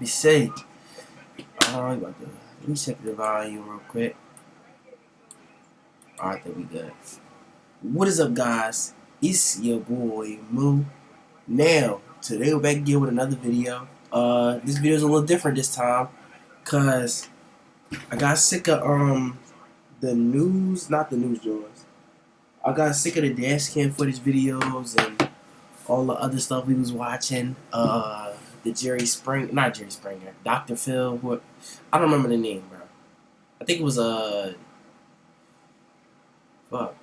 Be safe. Let me check the volume real quick. Alright, there we go. What is up, guys? It's your boy Moo. Now, today we're back again with another video. This video is a little different this time, cause I got sick of the news, not the news journals. I got sick of the dash cam footage videos and all the other stuff we was watching. The not Jerry Springer, Dr. Phil. I don't remember the name, bro. I think it was fuck.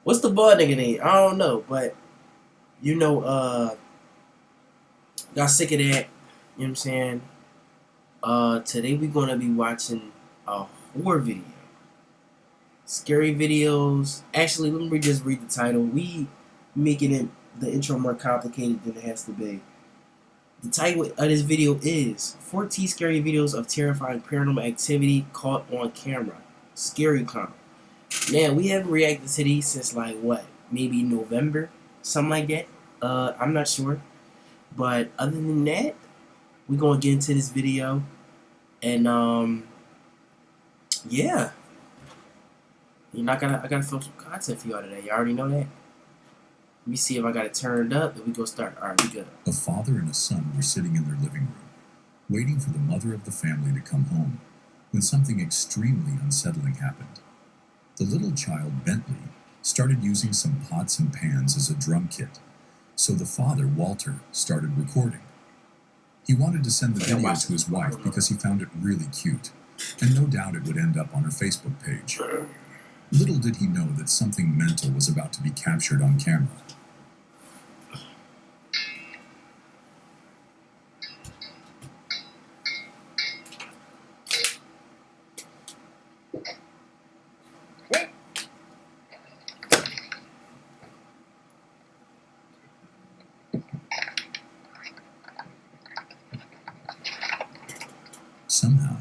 What's the bald nigga name? I don't know, but got sick of that. You know what I'm saying? Today we're gonna be watching a horror video. Scary videos. Actually, let me just read the title. We making the intro more complicated than it has to be. The title of this video is 14 scary videos of terrifying paranormal activity caught on camera. Scary Clown. Now, we haven't reacted to these since maybe November? Something like that. I'm not sure. But other than that, we're gonna get into this video. And yeah. I gotta film some content for y'all today. You already know that. Let me see if I got it turned up, then we go start. Alright, we good. A father and a son were sitting in their living room, waiting for the mother of the family to come home, when something extremely unsettling happened. The little child, Bentley, started using some pots and pans as a drum kit, so the father, Walter, started recording. He wanted to send the video to his wife because he found it really cute, and no doubt it would end up on her Facebook page. Little did he know that something mental was about to be captured on camera. Somehow,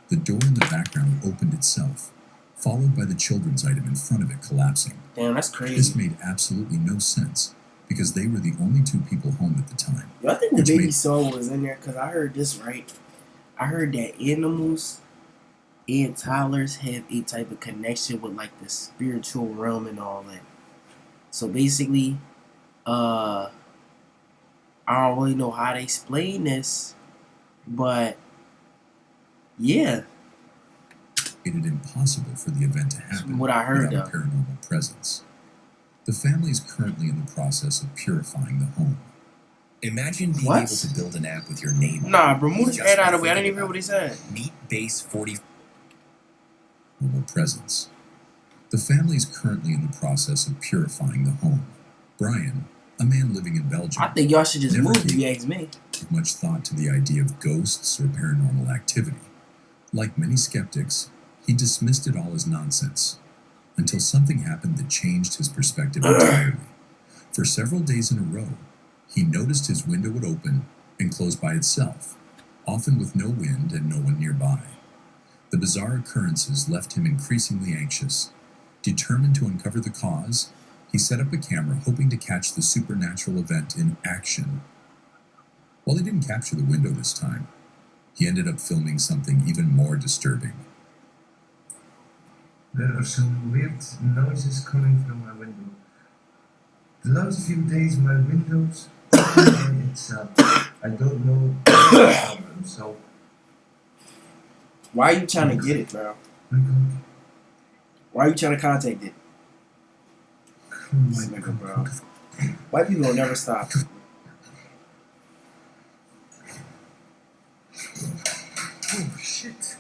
the door in the background opened itself, followed by the children's item in front of it collapsing. Damn, that's crazy. This made absolutely no sense, because they were the only two people home at the time. Yo, I think the baby soul was in there, because I heard this right. I heard that animals and toddlers have a type of connection with the spiritual realm and all that. So basically, I don't really know how to explain this, but yeah. It is impossible for the event to happen what I heard, without a paranormal presence. The family is currently in the process of purifying the home. Imagine being able to build an app with your name on it. Nah, bro, move his head out of the way. I didn't even hear what he said. Meet base 40 presence. The family is currently in the process of purifying the home. Brian, a man living in Belgium, I think y'all should just move if you ask me. Gave much thought to the idea of ghosts or paranormal activity. Like many skeptics, he dismissed it all as nonsense, until something happened that changed his perspective entirely. For several days in a row, he noticed his window would open and close by itself, often with no wind and no one nearby. The bizarre occurrences left him increasingly anxious. Determined to uncover the cause, he set up a camera hoping to catch the supernatural event in action. While he didn't capture the window this time, he ended up filming something even more disturbing. There are some weird noises coming from my window. The last few days my windows open by itself. I don't know the problem, so... Why are you trying to get it, bro? Why are you trying to contact it? Oh my God, bro. White people will never stop. Oh shit.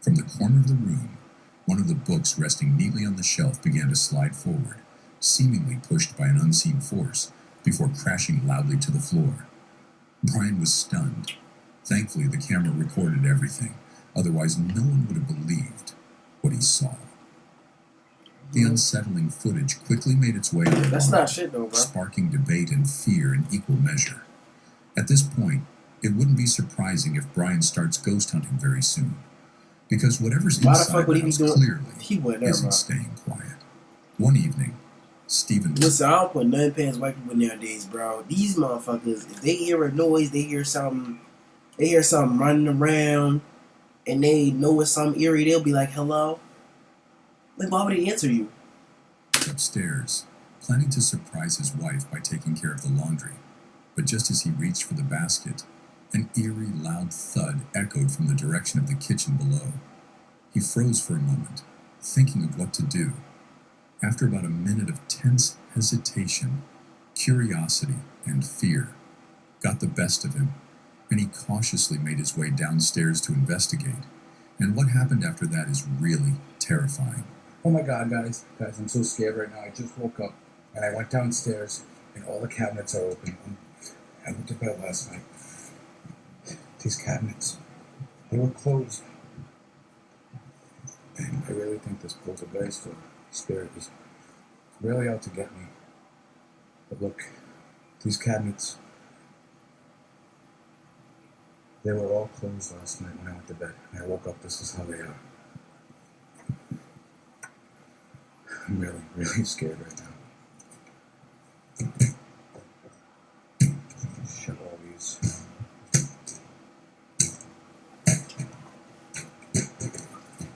From the corner of the room, one of the books resting neatly on the shelf began to slide forward, seemingly pushed by an unseen force, before crashing loudly to the floor. Brian was stunned. Thankfully, the camera recorded everything, otherwise no one would have believed what he saw. The unsettling footage quickly made its way online, That's not shit though, bro. sparking debate and fear in equal measure. At this point, it wouldn't be surprising if Brian starts ghost hunting very soon, because whatever's inside the house clearly isn't staying quiet. One evening, Stephen... Listen, I don't put nothing past white people nowadays, bro. These motherfuckers, if they hear a noise, they hear something, they hear something running around and they know it's something eerie, they'll be like, hello? Like, why would he answer you? Upstairs, planning to surprise his wife by taking care of the laundry. But just as he reached for the basket, an eerie, loud thud echoed from the direction of the kitchen below. He froze for a moment, thinking of what to do. After about a minute of tense hesitation, curiosity and fear got the best of him, and he cautiously made his way downstairs to investigate. And what happened after that is really terrifying. Oh my God, guys, I'm so scared right now. I just woke up and I went downstairs and all the cabinets are open. I went to bed last night. These cabinets, they were closed. And I really think this poltergeist or spirit is really out to get me. But look, these cabinets, they were all closed last night when I went to bed. And I woke up, this is how they are. I'm really, really scared right now. Shut all these.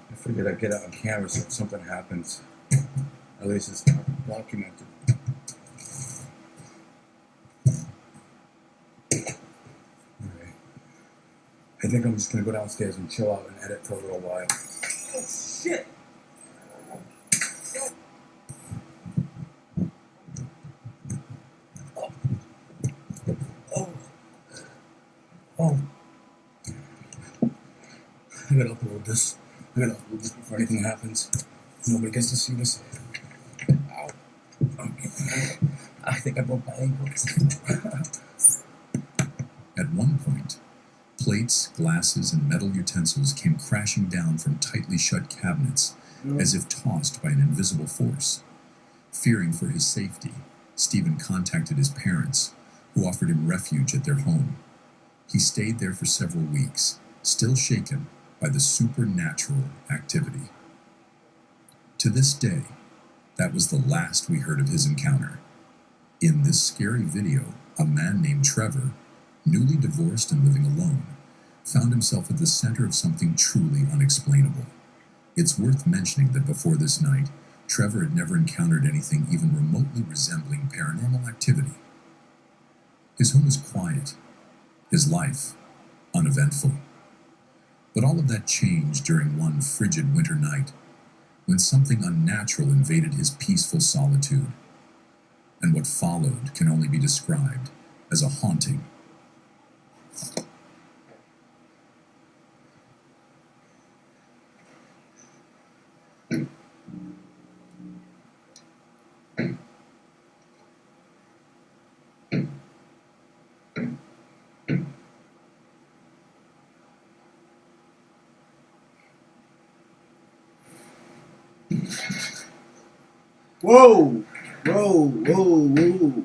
I figured I'd get it on camera so if something happens, at least it's documented. Alright. I think I'm just gonna go downstairs and chill out and edit for a little while. Oh shit! Oh. I gotta upload this. Before anything happens. Nobody gets to see this. Ow. I think I broke my ankle. At one point, plates, glasses, and metal utensils came crashing down from tightly shut cabinets as if tossed by an invisible force. Fearing for his safety, Stephen contacted his parents, who offered him refuge at their home. He stayed there for several weeks, still shaken by the supernatural activity. To this day, that was the last we heard of his encounter. In this scary video, a man named Trevor, newly divorced and living alone, found himself at the center of something truly unexplainable. It's worth mentioning that before this night, Trevor had never encountered anything even remotely resembling paranormal activity. His home was quiet, his life uneventful. But all of that changed during one frigid winter night, when something unnatural invaded his peaceful solitude. And what followed can only be described as a haunting. Whoa! Whoa, whoa, whoa.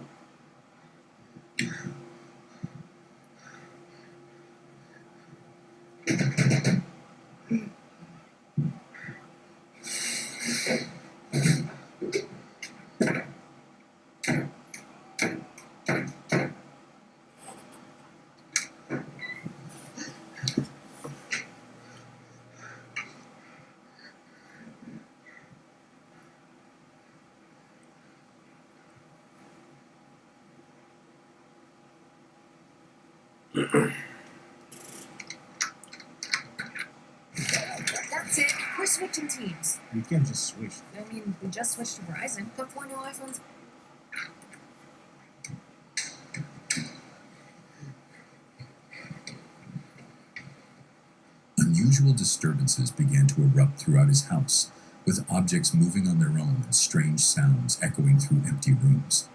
That's it. We're switching teams. You can't just switch. I mean, we just switched to Verizon. Put 4 new iPhones. Unusual disturbances began to erupt throughout his house, with objects moving on their own and strange sounds echoing through empty rooms.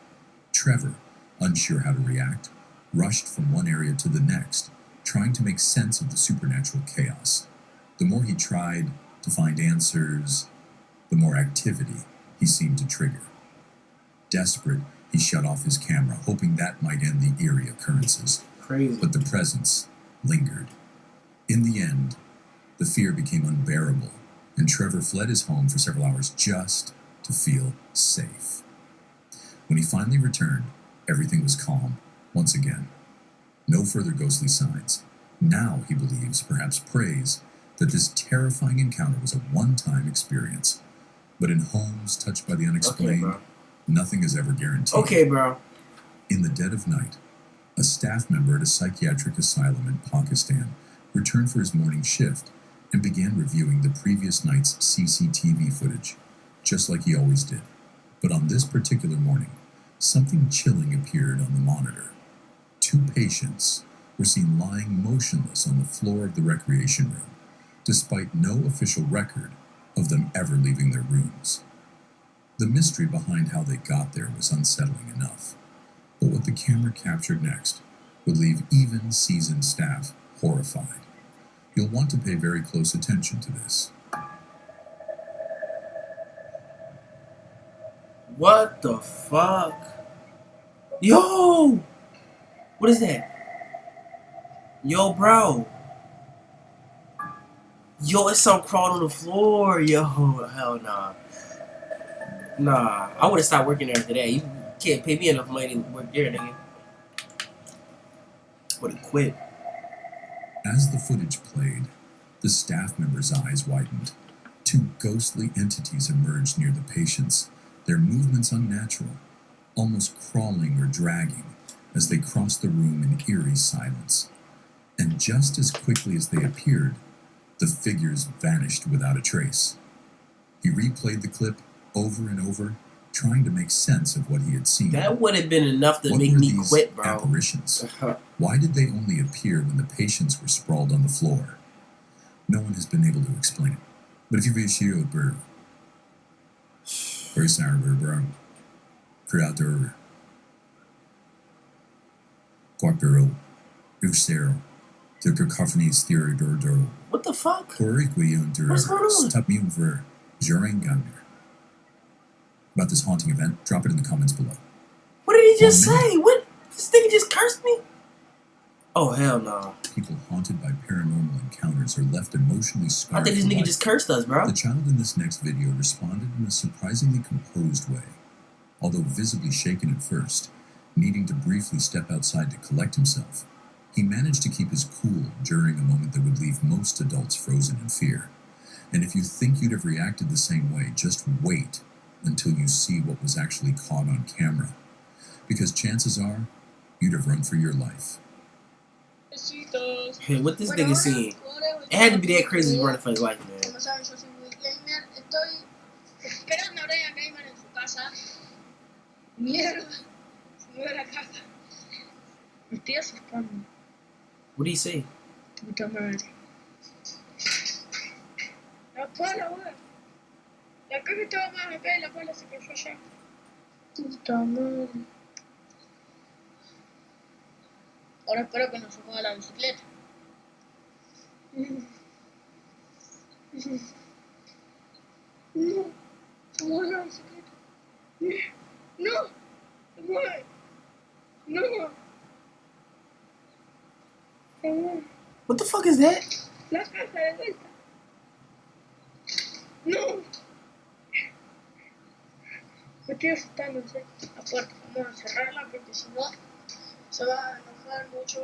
Trevor, unsure how to react, rushed from one area to the next, trying to make sense of the supernatural chaos. The more he tried to find answers, the more activity he seemed to trigger. Desperate, he shut off his camera, hoping that might end the eerie occurrences. Crazy. But the presence lingered. In the end, the fear became unbearable, and Trevor fled his home for several hours just to feel safe. When he finally returned, everything was calm once again. No further ghostly signs, Now he believes, perhaps prays, that this terrifying encounter was a one-time experience. But in homes touched by the unexplained, bro. nothing is ever guaranteed. Okay, bro. In the dead of night, a staff member at a psychiatric asylum in Pakistan returned for his morning shift and began reviewing the previous night's CCTV footage, just like he always did. But on this particular morning, something chilling appeared on the monitor. 2 patients were seen lying motionless on the floor of the recreation room, despite no official record of them ever leaving their rooms. The mystery behind how they got there was unsettling enough, but what the camera captured next would leave even seasoned staff horrified. You'll want to pay very close attention to this. What the fuck? Yo! What is that? Yo, bro. Yo, it's some crawled on the floor. Yo, hell nah. Nah, I would have stopped working there today. You can't pay me enough money to work there, nigga. Would have quit. As the footage played, the staff member's eyes widened. 2 ghostly entities emerged near the patients, their movements unnatural, almost crawling or dragging as they crossed the room in eerie silence. And just as quickly as they appeared, the figures vanished without a trace. He replayed the clip over and over, trying to make sense of what he had seen. That would have been enough to What make were me these quit, bro. apparitions? Why did they only appear when the patients were sprawled on the floor? No one has been able to explain it. But if you wish you were very sorry, bro. Creator. Quattro. Usero. The cacophonies theory dordo. What the fuck? What's going on? Stop me over Jorangander. About this haunting event, drop it in the comments below. What did he just 1 minute. say? What? This nigga just cursed me? Oh, hell no. People haunted by paranormal encounters are left emotionally I scarred. think this for nigga life. just cursed us, bro. The child in this next video responded in a surprisingly composed way. Although visibly shaken at first, needing to briefly step outside to collect himself, he managed to keep his cool during a moment that would leave most adults frozen in fear. And if you think you'd have reacted the same way, just wait until you see what was actually caught on camera. Because chances are, you'd have run for your life. Hey, what this nigga seen? It had to be that crazy running for his life, man. Como saben, yo soy Will Gamer. Estoy esperando a Brian Gamer en su casa. Mierda, se me ve la casa. Me estoy asustando. What did he say? Puta madre. La pala, weón. La caja estaba más acá y la pala se cayó allá. Puta madre. Ahora espero que no se mueva la bicicleta. No, se mueve la bicicleta. No, se mueve. No. Se mueve. What the fuck is that? La caja de vuelta. No. Me estoy asustando, ¿sí? La puerta, vamos a cerrarla porque si no se va a enojar mucho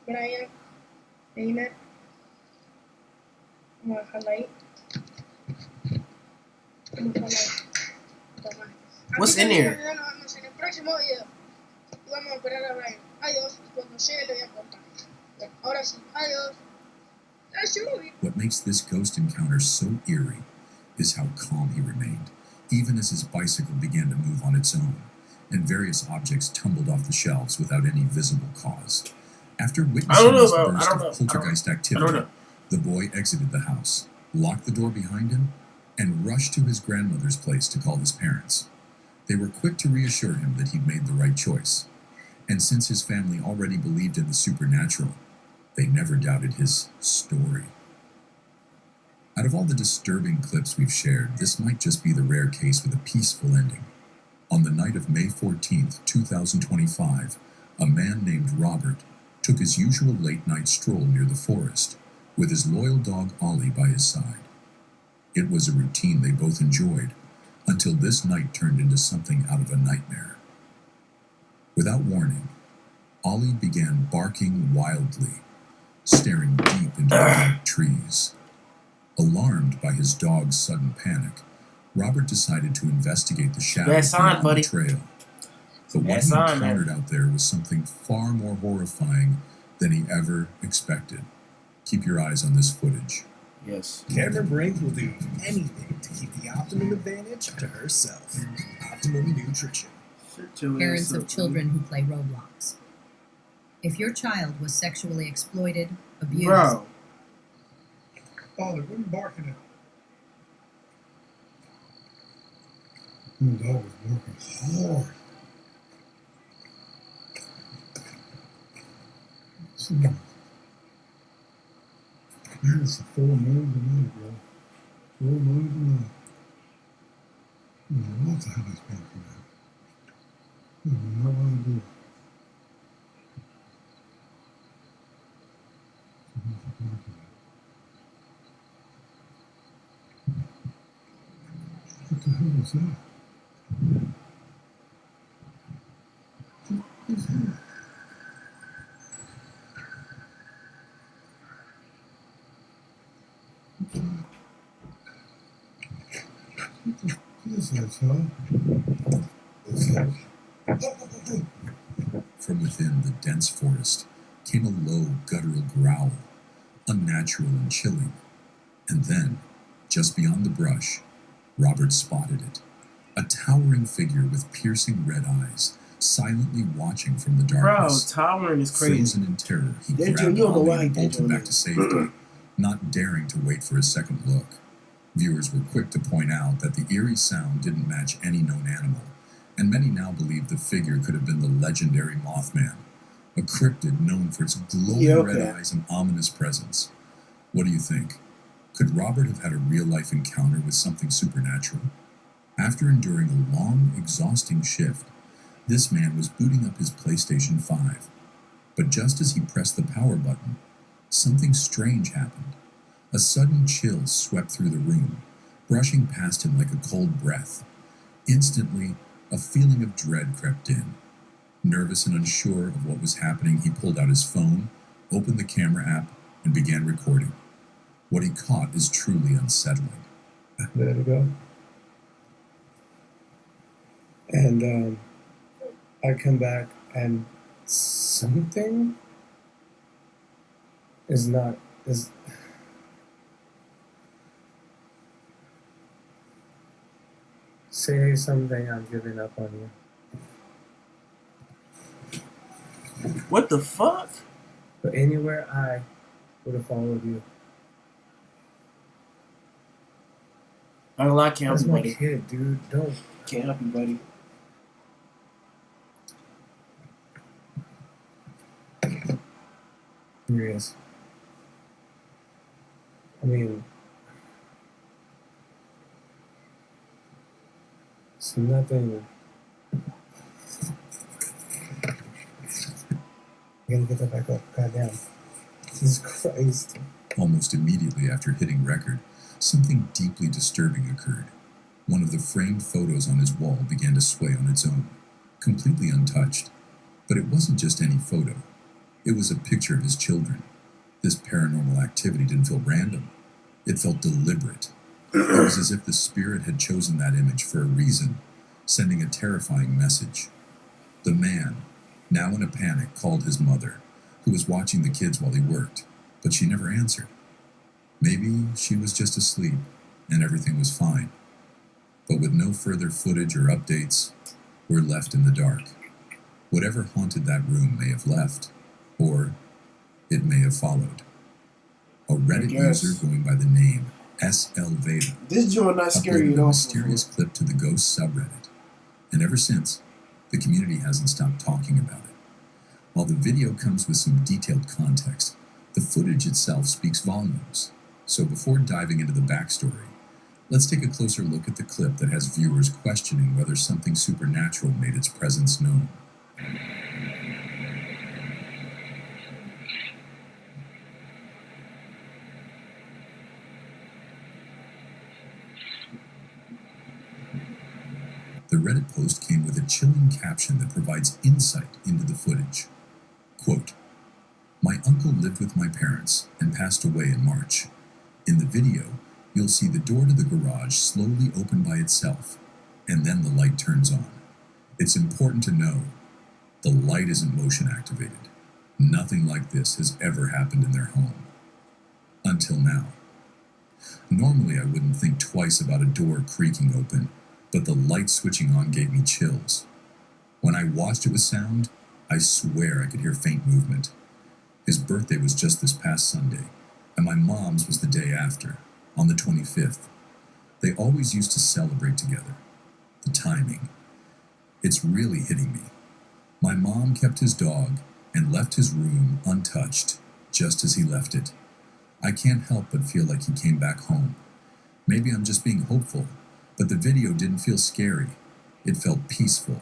Brian Gamer. Vamos a dejarla ahí. Vamos a dejarla ahí. Puta madre. What's Así in que there? nos vemos en el próximo video. Y vamos a esperar a Brian. Adiós. Y cuando llegue le voy a contar. Bien, ahora sí. Adiós. What makes this ghost encounter so eerie is how calm he remained, even as his bicycle began to move on its own, and various objects tumbled off the shelves without any visible cause. After witnessing this burst of poltergeist activity, the boy exited the house, locked the door behind him, and rushed to his grandmother's place to call his parents. They were quick to reassure him that he'd made the right choice, and since his family already believed in the supernatural, they never doubted his story. Out of all the disturbing clips we've shared, this might just be the rare case with a peaceful ending. On the night of May 14th, 2025, a man named Robert took his usual late-night stroll near the forest, with his loyal dog Ollie by his side. It was a routine they both enjoyed, until this night turned into something out of a nightmare. Without warning, Ollie began barking wildly, staring deep into the dark trees. Alarmed by his dog's sudden panic, Robert decided to investigate the shadows sign, on buddy. the trail. But what Bad he sign, man. encountered out there was something far more horrifying than he ever expected. Keep your eyes on this footage. Yes. Cameron Brink will do anything to keep the optimum advantage to herself. Optimum Nutrition. Parents of children who play Roblox. If your child was sexually exploited, abused, Bro. Father, what are you barking at? The dog was working hard. Man, it's a full moon tonight, bro. Full moon tonight. I don't know what the hell he's barking at. I have no idea. What the hell was that? What was that? What is that, son? What's that? From within the dense forest came a low, guttural growl, unnatural and chilling. And then, just beyond the brush, Robert spotted it. A towering figure with piercing red eyes, silently watching from the Bro, darkness. towering is crazy. Frozen in terror, he That grabbed you don't know Ollie why he and did bolted your back name. to safety, not daring to wait for a second look. Viewers were quick to point out that the eerie sound didn't match any known animal, and many now believe the figure could have been the legendary Mothman, a cryptid known for its glowing red eyes and ominous presence. What do you think? Could Robert have had a real-life encounter with something supernatural? After enduring a long, exhausting shift, this man was booting up his PlayStation 5. But just as he pressed the power button, something strange happened. A sudden chill swept through the room, brushing past him like a cold breath. Instantly, a feeling of dread crept in. Nervous and unsure of what was happening, he pulled out his phone, opened the camera app, and began recording. What he caught is truly unsettling. There we go. And I come back and something is say something, I'm giving up on you. What the fuck? But anywhere I would have followed you. I don't like can't help That's you, my buddy. kid, dude. Don't. Can't help you, buddy. Here he is. I mean, it's nothing. I gotta get that back up. Goddamn. Jesus Christ. Almost immediately after hitting record, something deeply disturbing occurred. One of the framed photos on his wall began to sway on its own, completely untouched. But it wasn't just any photo. It was a picture of his children. This paranormal activity didn't feel random. It felt deliberate. It was as if the spirit had chosen that image for a reason, sending a terrifying message. The man, now in a panic, called his mother, who was watching the kids while he worked, but she never answered. Maybe she was just asleep, and everything was fine. But with no further footage or updates, we're left in the dark. Whatever haunted that room may have left, or it may have followed. A Reddit user going by the name SL Veda This joint not scary uploaded at a all. mysterious clip to the Ghost subreddit, and ever since, the community hasn't stopped talking about it. While the video comes with some detailed context, the footage itself speaks volumes. So before diving into the backstory, let's take a closer look at the clip that has viewers questioning whether something supernatural made its presence known. The Reddit post came with a chilling caption that provides insight into the footage. Quote, My uncle lived with my parents and passed away in March. In the video, you'll see the door to the garage slowly open by itself, and then the light turns on. It's important to know the light isn't motion activated. Nothing like this has ever happened in their home. Until now. Normally, I wouldn't think twice about a door creaking open, but the light switching on gave me chills. When I watched it with sound, I swear I could hear faint movement. His birthday was just this past Sunday, and my mom's was the day after, on the 25th. They always used to celebrate together. The timing. It's really hitting me. My mom kept his dog and left his room untouched, just as he left it. I can't help but feel like he came back home. Maybe I'm just being hopeful, but the video didn't feel scary. It felt peaceful.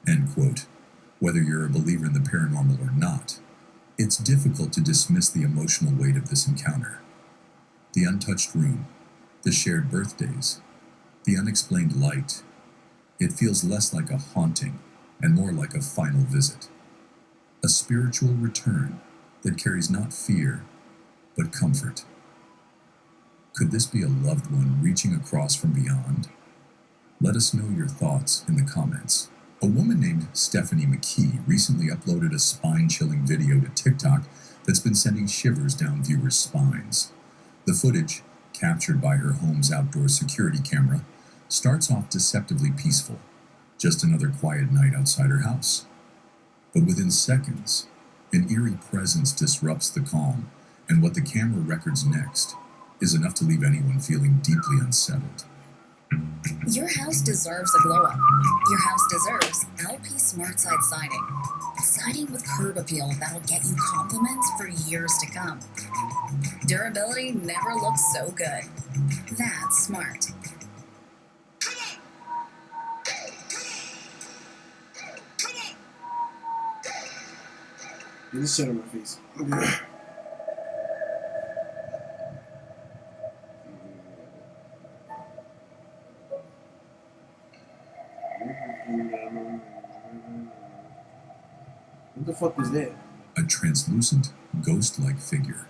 End quote. Whether you're a believer in the paranormal or not, it's difficult to dismiss the emotional weight of this encounter. The untouched room, the shared birthdays, the unexplained light. It feels less like a haunting and more like a final visit. A spiritual return that carries not fear, but comfort. Could this be a loved one reaching across from beyond? Let us know your thoughts in the comments. A woman named Stephanie McKee recently uploaded a spine-chilling video to TikTok that's been sending shivers down viewers' spines. The footage, captured by her home's outdoor security camera, starts off deceptively peaceful, just another quiet night outside her house. But within seconds, an eerie presence disrupts the calm, and what the camera records next is enough to leave anyone feeling deeply unsettled. Your house deserves a glow-up. Your house deserves LP SmartSide siding. Siding with curb appeal that'll get you compliments for years to come. Durability never looks so good. That's smart. Get this shit on my face. What the fuck was that? A translucent, ghost-like figure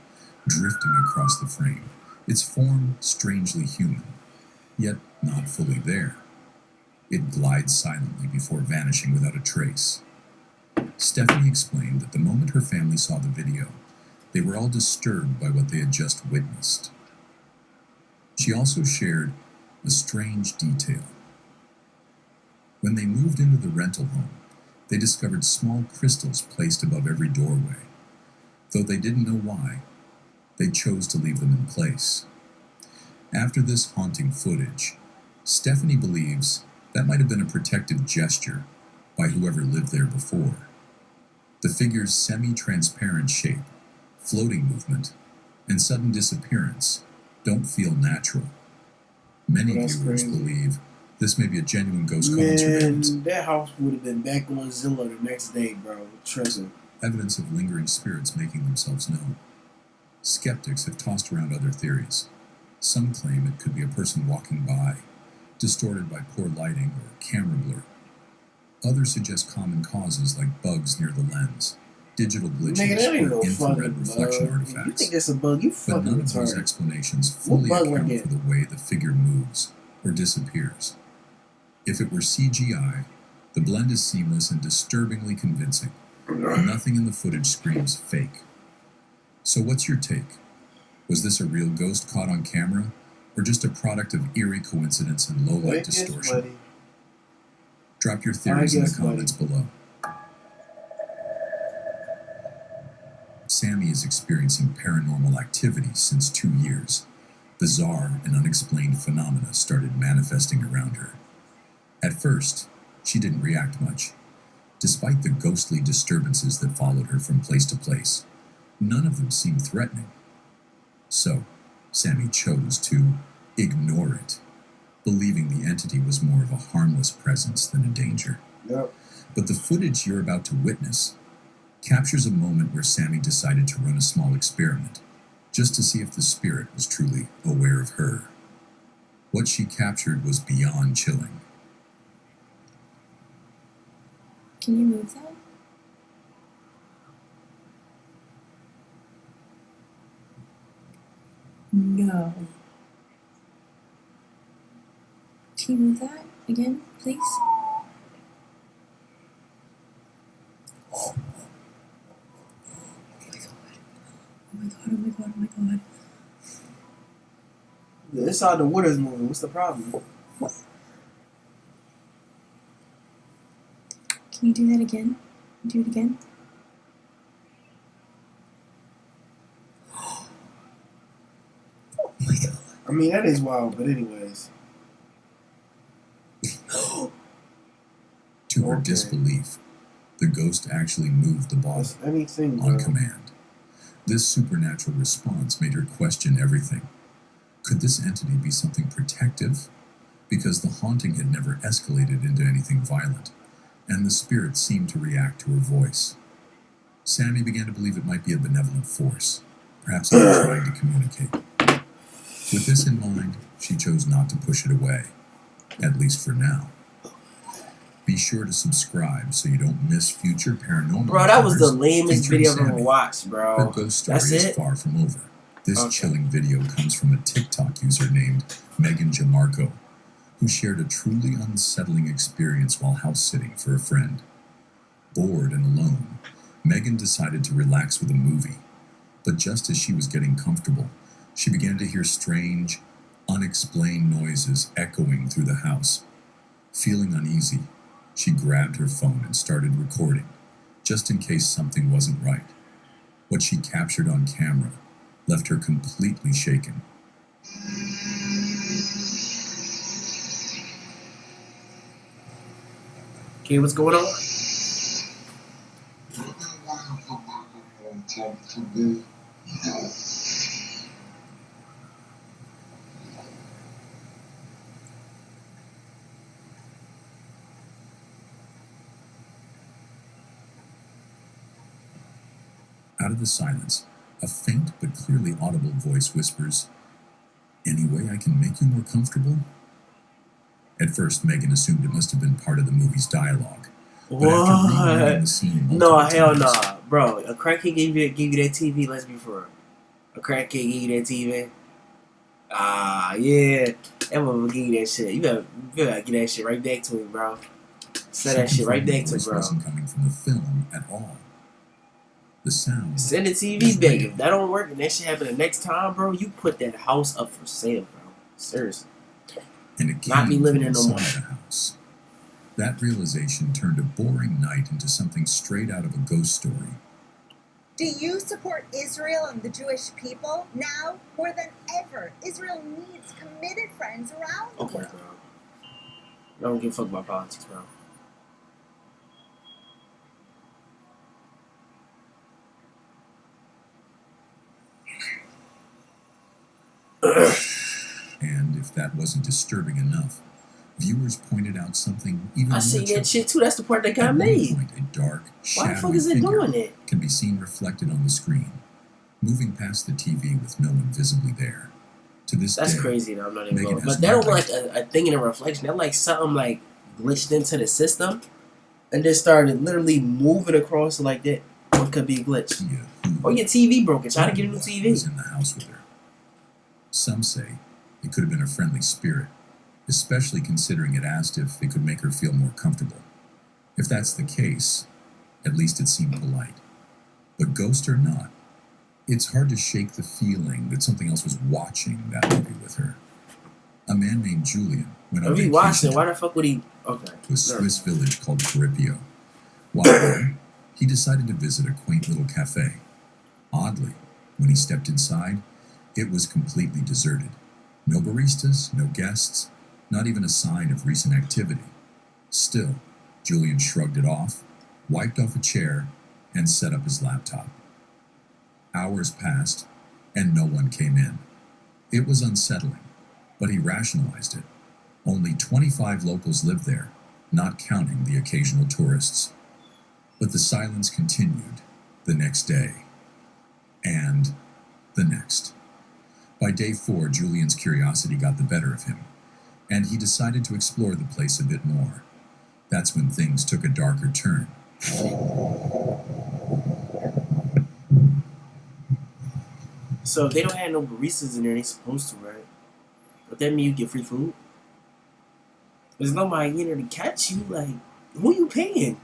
drifting across the frame, its form strangely human, yet not fully there. It glides silently before vanishing without a trace. Stephanie explained that the moment her family saw the video, they were all disturbed by what they had just witnessed. She also shared a strange detail. When they moved into the rental home, they discovered small crystals placed above every doorway. Though they didn't know why, they chose to leave them in place. After this haunting footage, Stephanie believes that might have been a protective gesture by whoever lived there before. The figure's semi-transparent shape, floating movement, and sudden disappearance don't feel natural. Many viewers believe this may be a genuine ghost caught on surveillance. Man, that house would have been back on Zillow the next day, bro. Trust me. Evidence of lingering spirits making themselves known. Skeptics have tossed around other theories. Some claim it could be a person walking by, distorted by poor lighting or camera blur. Others suggest common causes like bugs near the lens, digital glitches, or infrared reflection artifacts. You think that's a bug? You fucking But none of those retarded. explanations fully bug account like for the way the figure moves or disappears. If it were CGI, the blend is seamless and disturbingly convincing. Nothing in the footage screams fake. So what's your take? Was this a real ghost caught on camera, or just a product of eerie coincidence and low-light distortion? Drop your theories in the comments below. Sammy is experiencing paranormal activity since 2 years. Bizarre and unexplained phenomena started manifesting around her. At first, she didn't react much. Despite the ghostly disturbances that followed her from place to place, none of them seemed threatening. So, Sammy chose to ignore it, believing the entity was more of a harmless presence than a danger. Yep. But the footage you're about to witness captures a moment where Sammy decided to run a small experiment, just to see if the spirit was truly aware of her. What she captured was beyond chilling. Can you move that? No. Can you move that again, please? Oh my god. Oh my god, oh my god, oh my god. Yeah, it's all the water's moving. What's the problem? What? Can you do that again? Do it again? Oh my god. I mean, that is wild, but anyways. To her disbelief, the ghost actually moved the body That's anything, on bro. command. This supernatural response made her question everything. Could this entity be something protective? Because the haunting had never escalated into anything violent, and the spirit seemed to react to her voice. Sammy began to believe it might be a benevolent force, perhaps even trying to communicate. With this in mind, she chose not to push it away, at least for now. Be sure to subscribe so you don't miss future paranormal. Bro, that was the encounters lamest featuring video I've ever Sammy. watched, Her bro. ghost story That's is it? far from over. This Okay. chilling video comes from a TikTok user named Megan Jamarco, who shared a truly unsettling experience while house sitting for a friend. Bored and alone, Megan decided to relax with a movie. But just as she was getting comfortable, she began to hear strange, unexplained noises echoing through the house. Feeling uneasy, she grabbed her phone and started recording, just in case something wasn't right. What she captured on camera left her completely shaken. Okay, what's going on? Out of the silence, a faint but clearly audible voice whispers, "Any way I can make you more comfortable?" At first, Megan assumed it must have been part of the movie's dialogue. But after rewinding the scene No, multiple hell times, nah. Bro, a crackhead gave you that TV, let's be for real. A crackhead gave you that TV. Ah, yeah. That motherfucker gave you that shit. You gotta get that shit right back to him, bro. Send that she shit right confirmed back the to him, voice bro. wasn't coming from the film at all. The sound Send the TV back. If that don't work and that shit happen the next time, bro, you put that house up for sale, bro. Seriously. and it Not be came living from in no more. inside the house. That realization turned a boring night into something straight out of a ghost story. Do you support Israel and the Jewish people? Now, more than ever, Israel needs committed friends around the Okay, world. bro. I don't give a fuck about politics, bro. And if that wasn't disturbing enough, viewers pointed out something even I more see that chilling. shit too. That's the part that got At one made. point, a dark, Why the fuck shadowy is it figure doing it? can be seen reflected on the screen, moving past the TV with no one visibly there. To this That's day, crazy though. I'm not even Megan going. has But that don't no like a thing in a reflection. That like something like glitched into the system and just started literally moving across like that. What could be a glitch? idea who Or your TV broke. Try to get a new was TV. in the house with her. Some say it could have been a friendly spirit, especially considering it asked if it could make her feel more comfortable. If that's the case, at least it seemed polite. But ghost or not, it's hard to shake the feeling that something else was watching that movie with her. A man named Julian went on If he vacation watched it, to why the fuck would he? Okay. a Swiss village called Caripio. While there, he decided to visit a quaint little cafe. Oddly, when he stepped inside, it was completely deserted. No baristas, no guests, not even a sign of recent activity. Still, Julian shrugged it off, wiped off a chair, and set up his laptop. Hours passed, and no one came in. It was unsettling, but he rationalized it. Only 25 locals lived there, not counting the occasional tourists. But the silence continued the next day, and the next. By day 4, Julian's curiosity got the better of him, and he decided to explore the place a bit more. That's when things took a darker turn. So if they don't have no baristas in there, they supposed to, right? But that mean you get free food? There's nobody in there to catch you. Like, who you paying?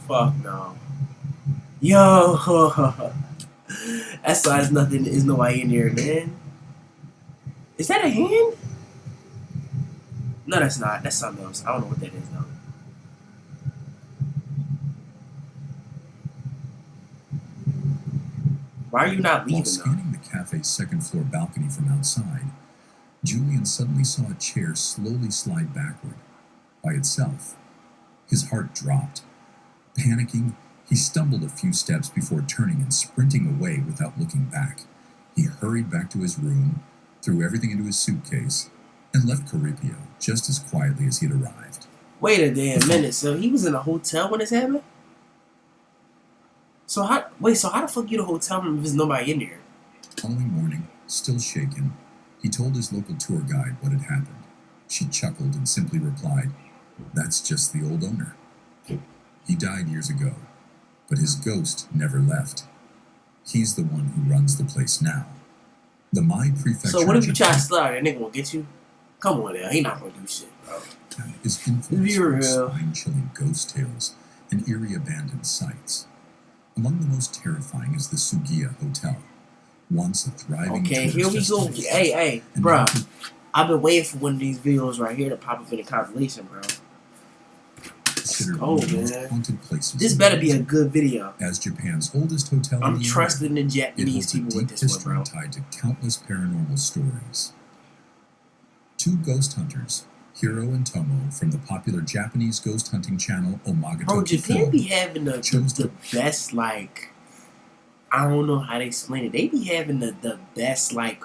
Fuck no. Yo, that's why there's nothing. There's nobody in there, man. Is that a hand? No, that's not. That's something else. I don't know what that is though. Why are you not leaving While scanning the cafe's second-floor balcony from outside, Julian suddenly saw a chair slowly slide backward. By itself. His heart dropped. Panicking, he stumbled a few steps before turning and sprinting away without looking back. He hurried back to his room, threw everything into his suitcase, and left Caripio just as quietly as he'd arrived. Wait a damn minute. So he was in a hotel when this happened? So how the fuck you the hotel room if there's nobody in there? Following morning, still shaken, he told his local tour guide what had happened. She chuckled and simply replied, "That's just the old owner. He died years ago, but his ghost never left. He's the one who runs the place now." The My Prefecture. So what if you try to slide? That nigga gonna get you? Come on now, he not gonna do shit, bro. Is infamous for spine-chilling ghost tales and eerie abandoned sites. Among the most terrifying is the Sugiya Hotel, once a thriving Okay, tourist here we go. destination. Hey, bro. I've been waiting for one of these videos right here to pop up in the compilation, bro. Considered Oh, one of the most man. haunted places This in better the be a world. good video. As Japan's oldest hotel I'm in the trusting the area, it Japanese holds a people with deep this one, history bro. tied to countless paranormal stories. Two ghost hunters, Hiro and Tomo, from the popular Japanese ghost hunting channel Omagatoki Bro, Japan Film, be having the best, like, I don't know how to explain it. They be having the best, like,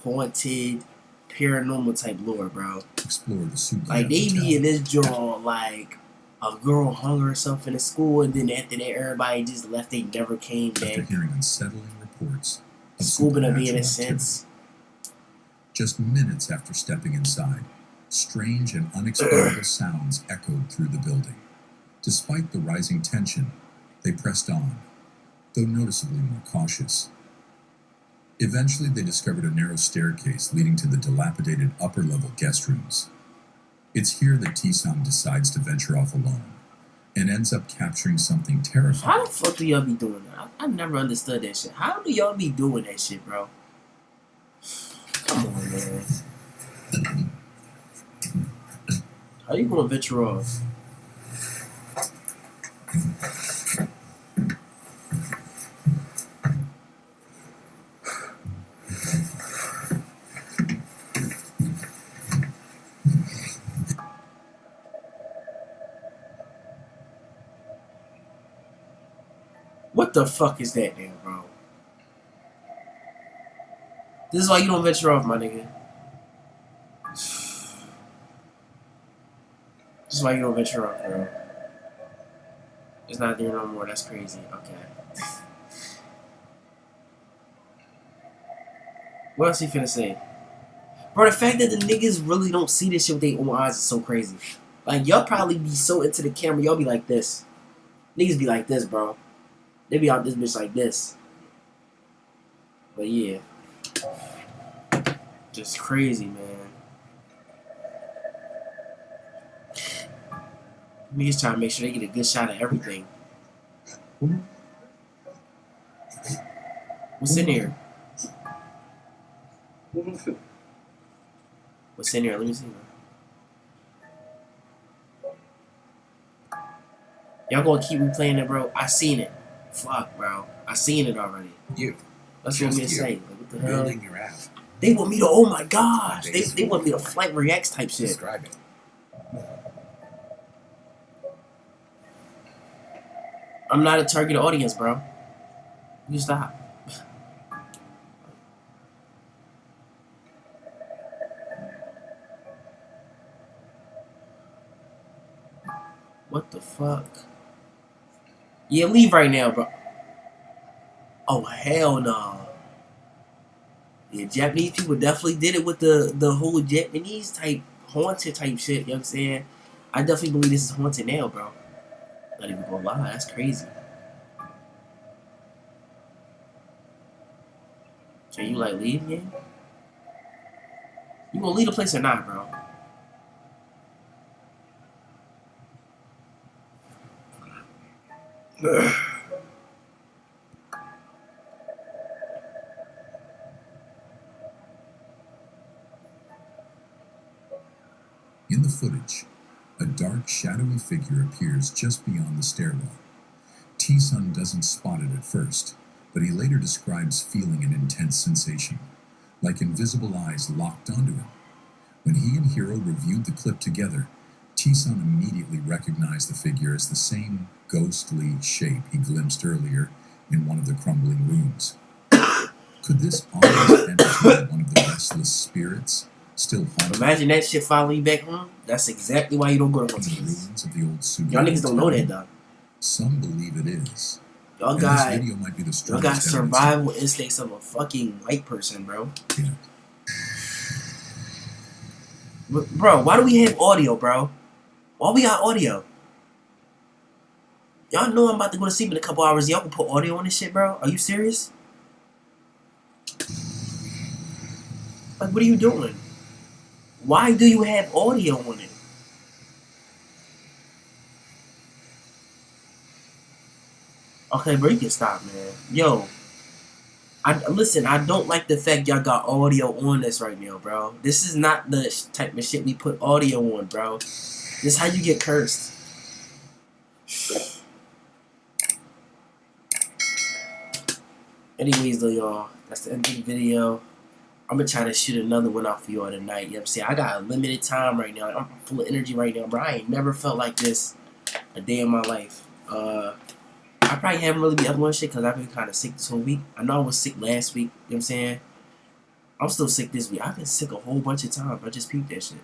haunted, paranormal type lore, bro. explore the Sugiya Like, they Hotel. be in this joint, like, a girl hung herself in a school, and then after that, everybody just left. They never came After back. hearing unsettling reports of School gonna be in a supernatural sense. just minutes after stepping inside, strange and unexplainable sounds echoed through the building. Despite the rising tension, they pressed on, though noticeably more cautious. Eventually, they discovered a narrow staircase leading to the dilapidated upper-level guest rooms. It's here that T-Sam decides to venture off alone, and ends up capturing something terrifying. How the fuck do y'all be doing that? I never understood that shit. How do y'all be doing that shit, bro? Come on, man. How you gonna venture off? What the fuck is that there, bro? This is why you don't venture off, my nigga. This is why you don't venture off, bro. It's not there no more. That's crazy. Okay. What else he finna say? Bro, the fact that the niggas really don't see this shit with their own eyes is so crazy. Like, y'all probably be so into the camera, y'all be like this. Niggas be like this, bro. They be out this bitch like this. But yeah. Just crazy, man. Niggas trying to make sure they get a good shot of everything. What's in here? What's in here? Let me see. Y'all gonna keep replaying it, bro? I seen it. Fuck, bro. I seen it already. You. That's what Just me to you. say. Like, what the hell? Building your app. They want me to, oh my gosh. They want me to flight reacts type shit. Describe it. I'm not a target audience, bro. You stop. What the fuck? Yeah, leave right now, bro. Oh, hell no. Yeah, Japanese people definitely did it with the whole Japanese type haunted type shit, you know what I'm saying? I definitely believe this is haunted now, bro. Not even gonna lie, that's crazy. Can you like leave again? You gonna leave the place or not, bro? In the footage, a dark, shadowy figure appears just beyond the stairwell. T-Sun doesn't spot it at first, but he later describes feeling an intense sensation, like invisible eyes locked onto him. When he and Hiro reviewed the clip together, T-Sun immediately recognized the figure as the same ghostly shape he glimpsed earlier in one of the crumbling rooms. Could this ominous entity be one of the restless spirits still haunting? Imagine that shit following you back home. That's exactly why you don't go to the ruins of the old Sugi. Y'all niggas don't know that though. Some believe it is. Y'all And got, this video might be the y'all got strongest survival instincts of a fucking white person, bro. Yeah. Bro, why do we have audio, bro? Why we got audio? Y'all know I'm about to go to sleep in a couple hours. Y'all can put audio on this shit, bro? Are you serious? Like, what are you doing? Why do you have audio on it? Okay, bro, you can stop, man. Yo, listen, I don't like the fact y'all got audio on this right now, bro. This is not the type of shit we put audio on, bro. This is how you get cursed. Anyways, though, y'all, that's the end of the video. I'm gonna try to shoot another one out for y'all tonight. You know what I'm saying? I got a limited time right now. I'm full of energy right now, bro. I ain't never felt like this a day in my life. I probably haven't really been uploading shit because I've been kind of sick this whole week. I know I was sick last week. You know what I'm saying? I'm still sick this week. I've been sick a whole bunch of times. I just peeped that shit.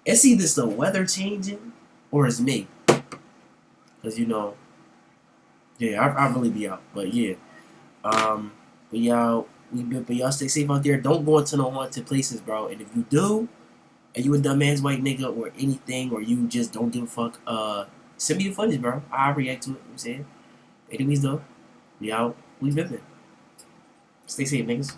It's either the weather changing or it's me. Because, you know, yeah, I really be out. But, yeah. But y'all stay safe out there. Don't go into no haunted places, bro. And if you do, and you a dumbass white nigga or anything, or you just don't give a fuck, send me the footage, bro. I'll react to it. You know what I'm saying? Anyways, though, y'all, we been there. Stay safe, niggas.